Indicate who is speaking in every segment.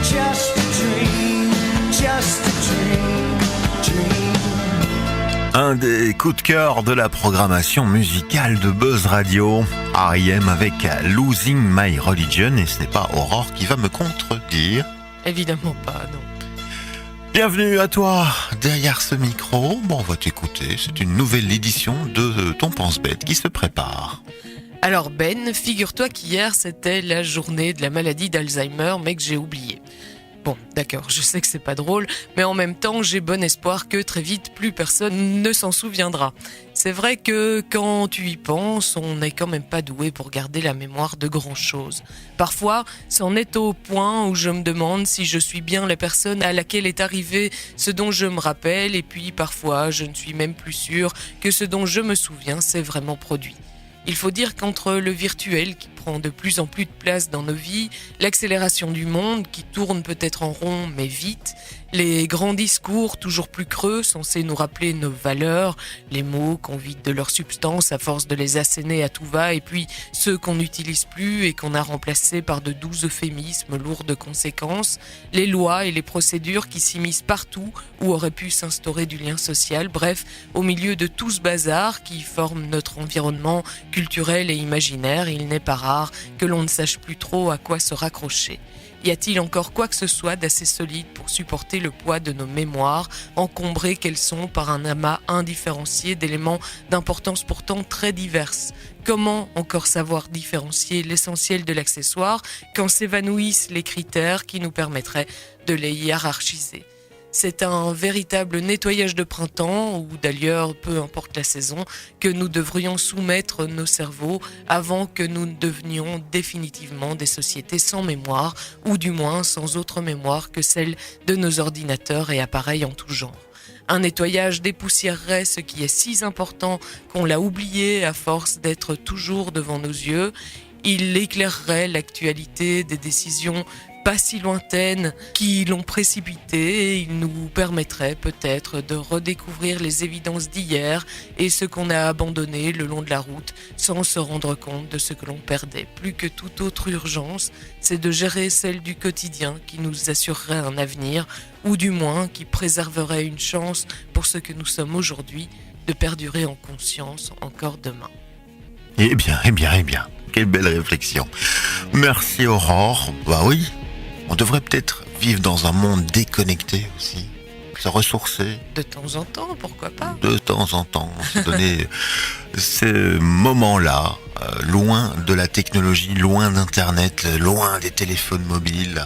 Speaker 1: just a dream, just a dream, dream.
Speaker 2: Un des coups de cœur de la programmation musicale de Buzz Radio, R.E.M. avec Losing My Religion, et ce n'est pas Aurore qui va me contredire.
Speaker 3: Évidemment pas, non.
Speaker 2: Bienvenue à toi derrière ce micro. Bon, on va t'écouter, c'est une nouvelle édition de Ton Pense-Bête qui se prépare.
Speaker 3: Alors Ben, figure-toi qu'hier c'était la journée de la maladie d'Alzheimer, mais que j'ai oublié. Bon, d'accord, je sais que c'est pas drôle, mais en même temps, j'ai bon espoir que très vite, plus personne ne s'en souviendra. C'est vrai que quand tu y penses, on n'est quand même pas doué pour garder la mémoire de grand-chose. Parfois, c'en est au point où je me demande si je suis bien la personne à laquelle est arrivé ce dont je me rappelle, et puis parfois, je ne suis même plus sûre que ce dont je me souviens s'est vraiment produit. Il faut dire qu'entre le virtuel qui prend de plus en plus de place dans nos vies, l'accélération du monde qui tourne peut-être en rond mais vite, les grands discours toujours plus creux censés nous rappeler nos valeurs, les mots qu'on vide de leur substance à force de les asséner à tout va, et puis ceux qu'on n'utilise plus et qu'on a remplacés par de doux euphémismes lourds de conséquences, les lois et les procédures qui s'immiscent partout où aurait pu s'instaurer du lien social, bref, au milieu de tout ce bazar qui forme notre environnement culturel et imaginaire, il n'est pas rare que l'on ne sache plus trop à quoi se raccrocher. Y a-t-il encore quoi que ce soit d'assez solide pour supporter le poids de nos mémoires, encombrées qu'elles sont par un amas indifférencié d'éléments d'importance pourtant très diverses? Comment encore savoir différencier l'essentiel de l'accessoire quand s'évanouissent les critères qui nous permettraient de les hiérarchiser? C'est un véritable nettoyage de printemps, ou d'ailleurs, peu importe la saison, que nous devrions soumettre nos cerveaux avant que nous ne devenions définitivement des sociétés sans mémoire, ou du moins sans autre mémoire que celle de nos ordinateurs et appareils en tout genre. Un nettoyage dépoussiérerait ce qui est si important qu'on l'a oublié à force d'être toujours devant nos yeux. Il éclairerait l'actualité des décisions pas si lointaines qui l'ont précipité, et il nous permettrait peut-être de redécouvrir les évidences d'hier et ce qu'on a abandonné le long de la route sans se rendre compte de ce que l'on perdait. Plus que toute autre urgence, c'est de gérer celle du quotidien qui nous assurerait un avenir, ou du moins qui préserverait une chance pour ce que nous sommes aujourd'hui de perdurer en conscience encore demain.
Speaker 2: Eh bien, quelle belle réflexion. Merci Aurore. Bah oui, on devrait peut-être vivre dans un monde déconnecté aussi, se ressourcer.
Speaker 3: De temps en temps, pourquoi pas?
Speaker 2: De temps en temps, se donner ces moments-là, loin de la technologie, loin d'Internet, loin des téléphones mobiles,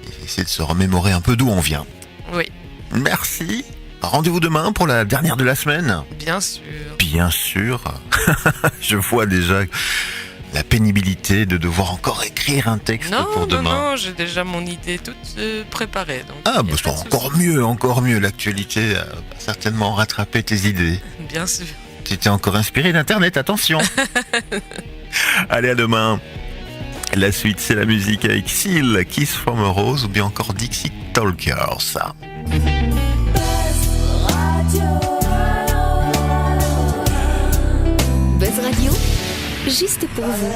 Speaker 2: et essayer de se remémorer un peu d'où on vient.
Speaker 3: Oui.
Speaker 2: Merci. Rendez-vous demain pour la dernière de la semaine.
Speaker 3: Bien sûr.
Speaker 2: Bien sûr. Je vois déjà la pénibilité de devoir encore écrire un texte pour demain.
Speaker 3: Non, j'ai déjà mon idée toute préparée. Donc
Speaker 2: bah c'est encore mieux. L'actualité va certainement rattraper tes idées.
Speaker 3: Bien sûr.
Speaker 2: Tu t'es encore inspiré d'Internet, attention. Allez, à demain. La suite, c'est la musique avec Seal, Kiss from a Rose, ou bien encore Dixie Talkers.
Speaker 4: Buzz Radio, juste pour vous.